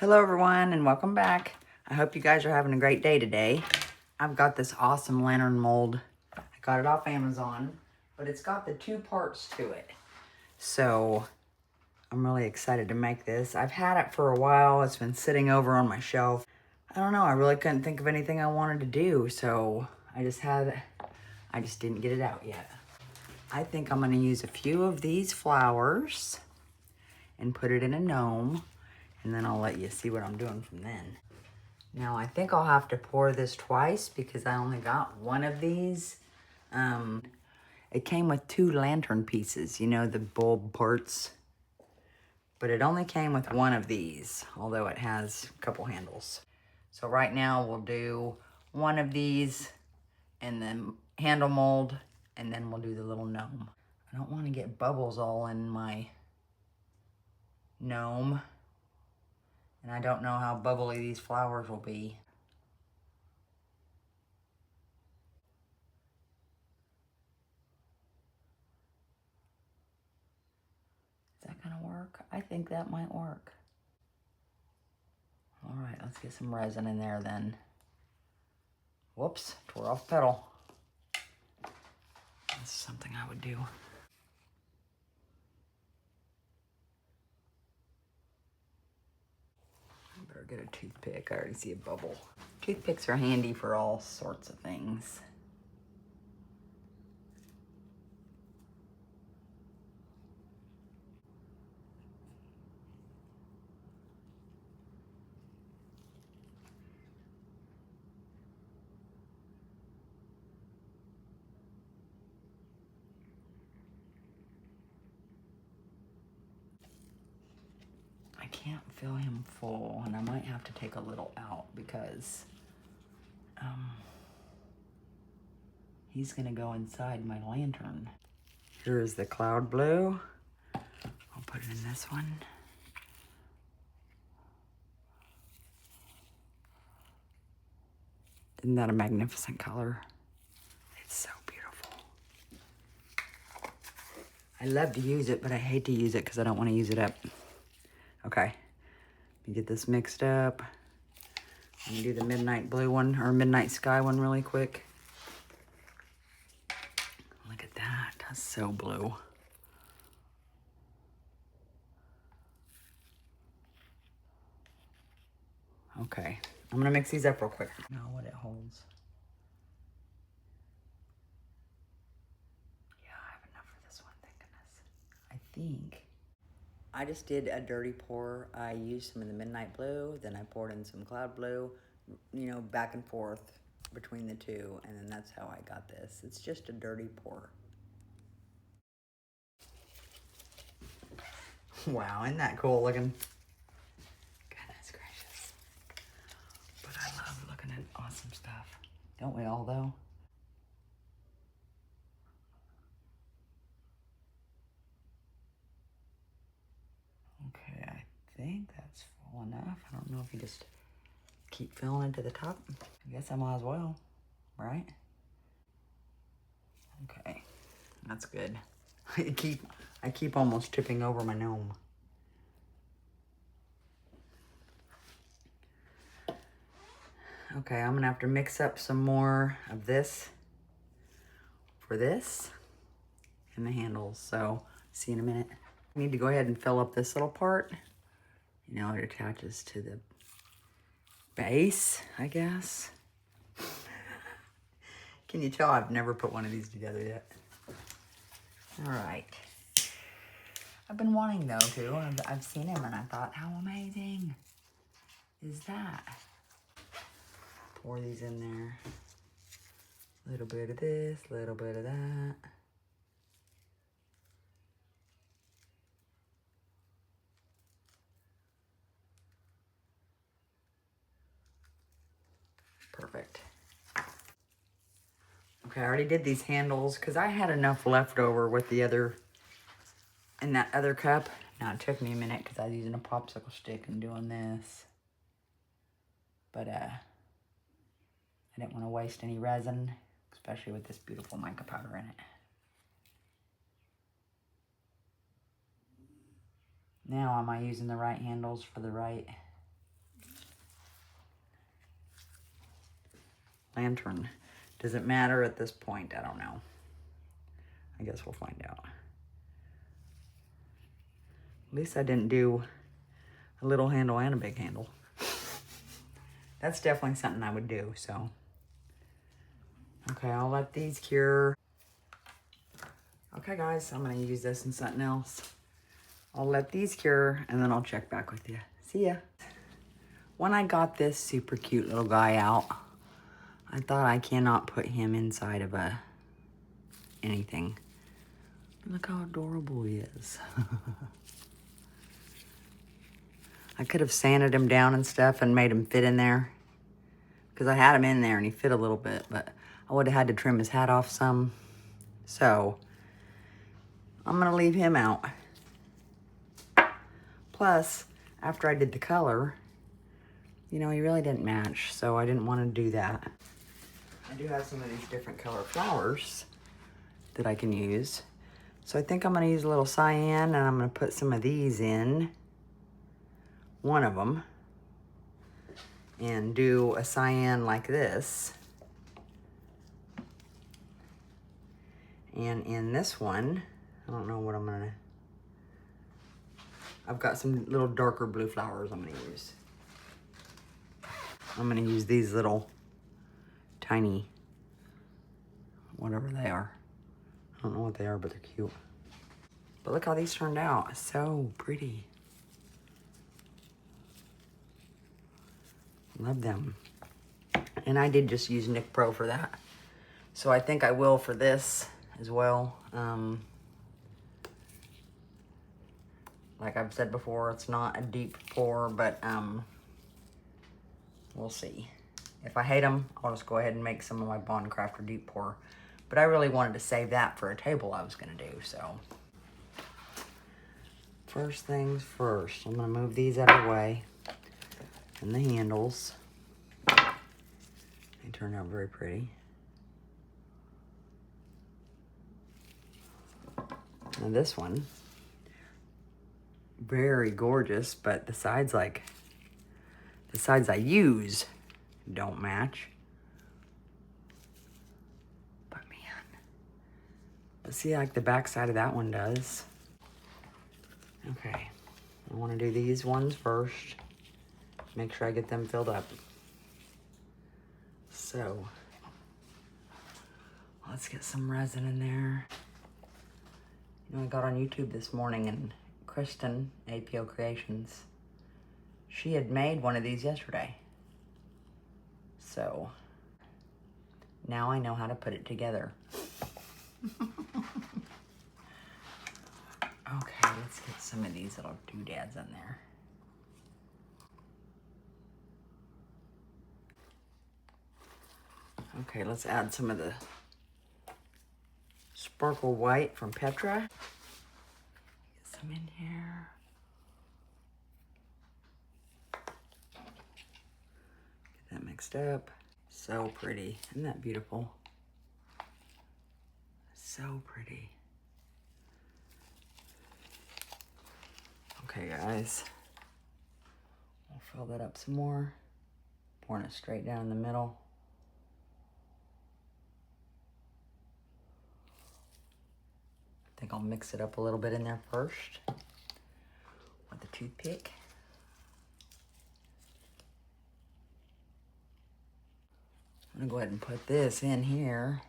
Hello everyone and welcome back. I hope you guys are having a great day today. I've got this awesome lantern mold. I got it off Amazon, but it's got the two parts to it. So I'm really excited to make this. I've had it for a while. It's been sitting over on my shelf. I don't know, I really couldn't think of anything I wanted to do, so I just didn't get it out yet. I think I'm gonna use a few of these flowers and put it in a gnome. And then I'll let you see what I'm doing from then. Now I think I'll have to pour this twice because I only got one of these. It came with 2 lantern pieces, you know, the bulb parts. But it only came with one of these, although it has a couple handles. So right now we'll do one of these and then handle mold, and then we'll do the little gnome. I don't want to get bubbles all in my gnome. And I don't know how bubbly these flowers will be. Is that gonna work? I think that might work. All right, let's get some resin in there then. Whoops, tore off petal. That's something I would do. I better get a toothpick. I already see a bubble. Toothpicks are handy for all sorts of things. I can't fill him full, and I might have to take a little out because he's gonna go inside my lantern. Here is the cloud blue. I'll put it in this one. Isn't that a magnificent color? It's so beautiful. I love to use it, but I hate to use it because I don't want to use it up. Okay, let me get this mixed up. I'm gonna do the midnight blue one, or midnight sky one really quick. Look at that, that's so blue. Okay, I'm gonna mix these up real quick. Now what it holds. Yeah, I have enough for this one, thank goodness. I think I just did a dirty pour. I used some of the midnight blue, then I poured in some cloud blue, you know, back and forth between the two, and then that's how I got this. It's just a dirty pour. Wow, isn't that cool looking? Goodness gracious. But I love looking at awesome stuff. Don't we all, though? Okay, I think that's full enough. I don't know if you just keep filling it to the top. I guess I might as well, right? Okay, that's good. I keep almost tipping over my gnome. Okay, I'm gonna have to mix up some more of this for this and the handles. So, see you in a minute. I need to go ahead and fill up this little part. You know, it attaches to the base, I guess. Can you tell I've never put one of these together yet? All right. I've been wanting though too. I've seen him and I thought, how amazing is that? Pour these in there. A little bit of this, a little bit of that. Perfect. Okay, I already did these handles because I had enough left over with the other, in that other cup. Now it took me a minute because I was using a popsicle stick and doing this. But I didn't want to waste any resin, especially with this beautiful mica powder in it. Now am I using the right handles for the right lantern. Does it matter at this point? I don't know. I guess we'll find out. At least I didn't do a little handle and a big handle. That's definitely something I would do, so. Okay, I'll let these cure. Okay, guys, I'm gonna use this in something else. I'll let these cure, and then I'll check back with you. See ya. When I got this super cute little guy out, I thought I cannot put him inside of anything. Look how adorable he is. I could have sanded him down and stuff and made him fit in there, because I had him in there and he fit a little bit, but I would have had to trim his hat off some. So I'm gonna leave him out. Plus, after I did the color, you know, he really didn't match, so I didn't want to do that. I do have some of these different color flowers that I can use. So I think I'm gonna use a little cyan, and I'm gonna put some of these in, one of them, and do a cyan like this. And in this one, I don't know what I'm gonna, I've got some little darker blue flowers I'm gonna use. I'm gonna use these little tiny, whatever they are. I don't know what they are, but they're cute. But look how these turned out. So pretty. Love them. And I did just use Nick Pro for that. So I think I will for this as well. Like I've said before, it's not a deep pour, but we'll see. If I hate them, I'll just go ahead and make some of my Bond Crafter deep pour. But I really wanted to save that for a table I was gonna do, so. First things first, I'm gonna move these out of the way. And the handles. They turned out very pretty. Now this one, very gorgeous, but the sides I use don't match. But man, let's see, like the back side of that one does. Okay, I want to do these ones first. Make sure I get them filled up. So, let's get some resin in there. You know, I got on YouTube this morning and Kristin, APO Creations, she had made one of these yesterday. So, now I know how to put it together. Okay, let's get some of these little doodads in there. Okay, let's add some of the sparkle white from Petra. Get some in here. Get that mixed up. So pretty. Isn't that beautiful? So pretty. Okay, guys. I'll fill that up some more. Pouring it straight down the middle. I think I'll mix it up a little bit in there first with the toothpick. I'm gonna go ahead and put this in here.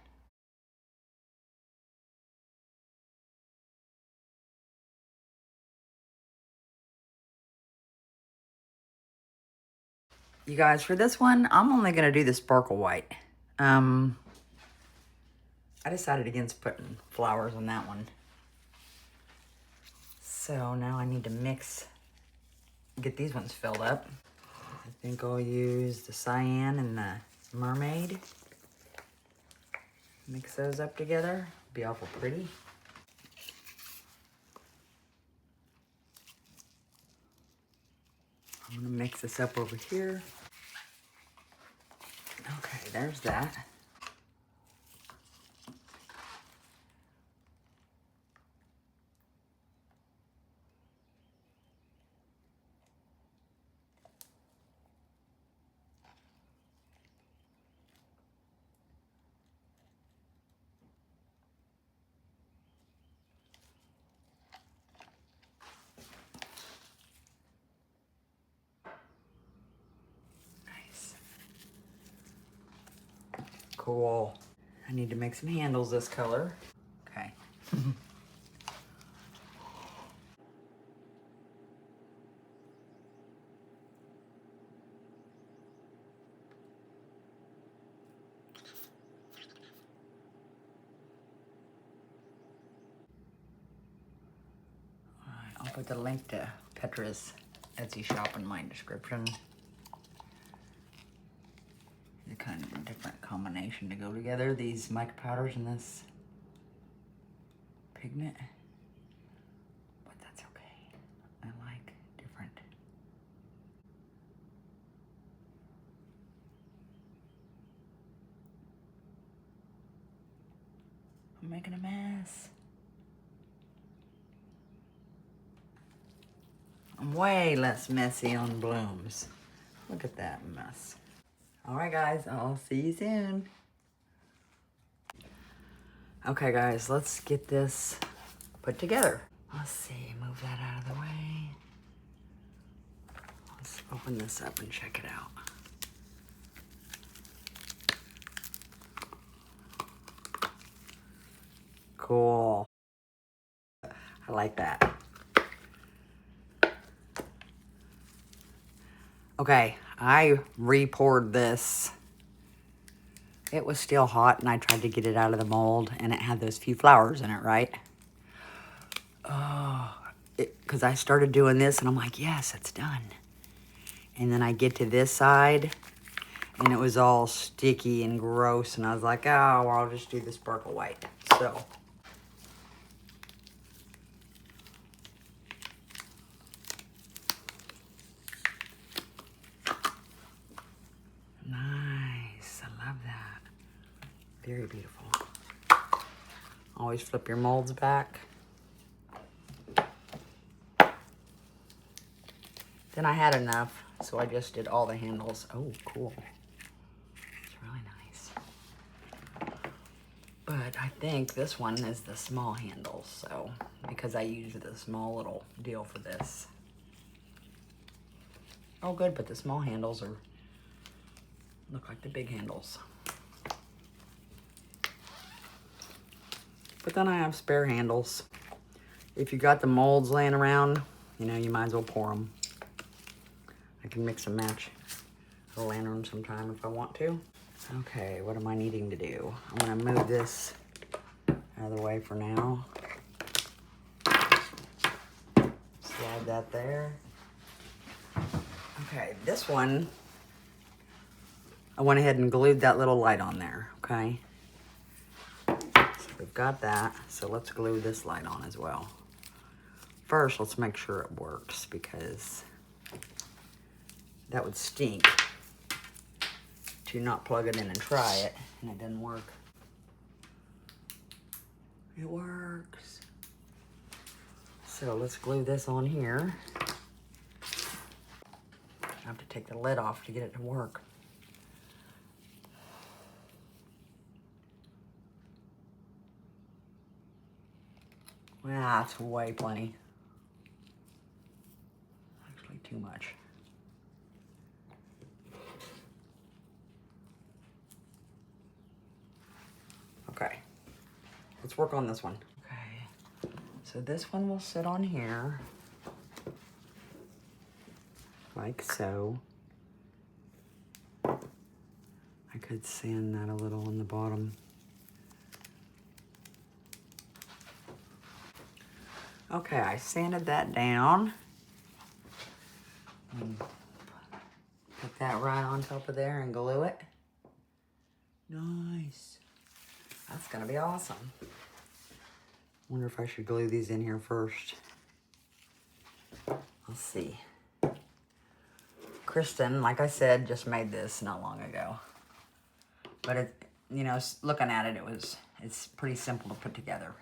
You guys, for this one, I'm only gonna do the sparkle white. I decided against putting flowers on that one. So now I need to get these ones filled up. I think I'll use the cyan and the mermaid. Mix those up together. Be awful pretty. I'm gonna mix this up over here. Okay, there's that. Cool. I need to make some handles this color. Okay. I'll put the link to Petra's Etsy shop in my description. They're kind of a different combination to go together, these mica powders and this pigment. But that's okay. I like different. I'm making a mess. I'm way less messy on blooms. Look at that mess. All right, guys, I'll see you soon. Okay, guys, let's get this put together. Let's see, move that out of the way. Let's open this up and check it out. Cool. I like that. Okay, I re-poured this. It was still hot and I tried to get it out of the mold and it had those few flowers in it, right? Oh, because I started doing this and I'm like, yes, it's done. And then I get to this side and it was all sticky and gross and I was like, oh, well, I'll just do the sparkle white. So. Nice, I love that. Very beautiful. Always flip your molds back. Then I had enough, so I just did all the handles. Oh, cool. It's really nice. But I think this one is the small handle, so, because I used the small little deal for this. Oh, good, but the small handles look like the big handles. But then I have spare handles. If you got the molds laying around, you know, you might as well pour them. I can mix and match a lantern sometime if I want to. Okay, what am I needing to do? I'm gonna move this out of the way for now. Slide that there. Okay, this one, I went ahead and glued that little light on there, okay? So we've got that, so let's glue this light on as well. First, let's make sure it works because that would stink to not plug it in and try it, and it didn't work. It works. So let's glue this on here. I have to take the lid off to get it to work. Well, that's way plenty. Actually, too much. Okay, let's work on this one. Okay, so this one will sit on here, like so. I could sand that a little on the bottom. Okay, I sanded that down. Put that right on top of there and glue it. Nice. That's gonna be awesome. Wonder if I should glue these in here first. Let's see. Kristin, like I said, just made this not long ago. But it, you know, looking at it, it's pretty simple to put together.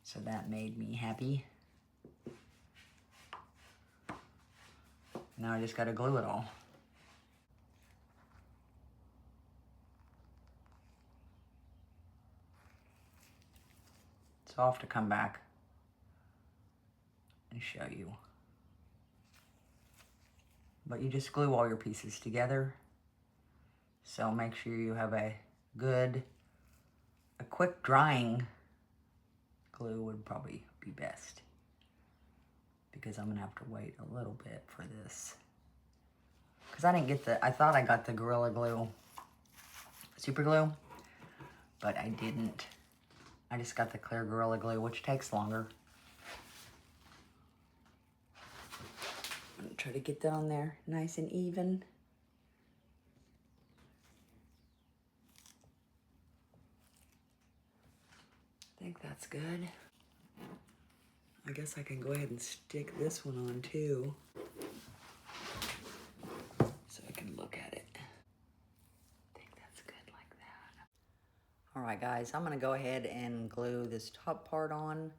So that made me happy. Now I just gotta glue it all. So I'll have to come back and show you. But you just glue all your pieces together So make sure you have a quick drying glue would probably be best, because I'm gonna have to wait a little bit for this. Because I didn't get I thought I got the Gorilla Glue super glue, but I didn't. I just got the clear Gorilla Glue, which takes longer. I'm gonna try to get that on there nice and even. I think that's good. I guess I can go ahead and stick this one on too, so I can look at it. I think that's good like that. All right, guys, I'm gonna go ahead and glue this top part on,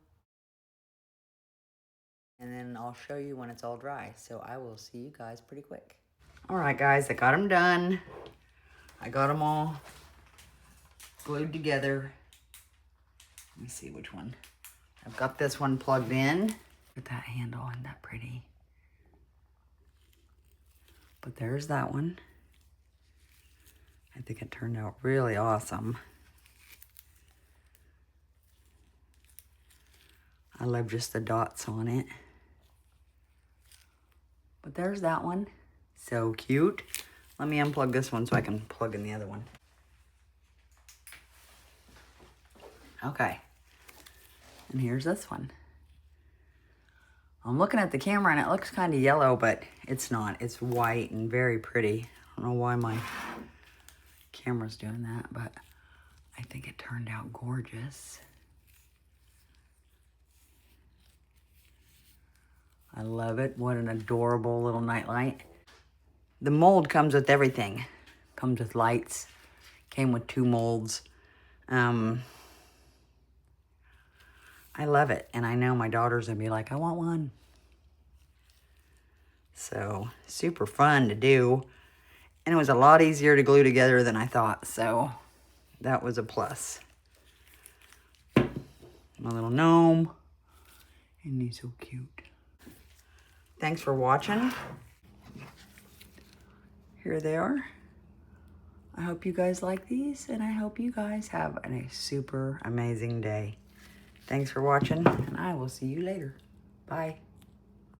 and then I'll show you when it's all dry. So I will see you guys pretty quick. All right, guys, I got them done. I got them all glued together. Let me see which one. I've got this one plugged in. Look at that handle, isn't that pretty? But there's that one. I think it turned out really awesome. I love just the dots on it. But there's that one. So cute. Let me unplug this one so I can plug in the other one. Okay. And here's this one. I'm looking at the camera and it looks kind of yellow, but it's not. It's white and very pretty. I don't know why my camera's doing that, but I think it turned out gorgeous. I love it. What an adorable little nightlight. The mold comes with everything. Comes with lights. Came with 2 molds. I love it, and I know my daughter's gonna be like, I want one. So, super fun to do. And it was a lot easier to glue together than I thought, so that was a plus. My little gnome. Isn't he so cute? Thanks for watching. Here they are. I hope you guys like these, and I hope you guys have a super amazing day. Thanks for watching, and I will see you later. Bye.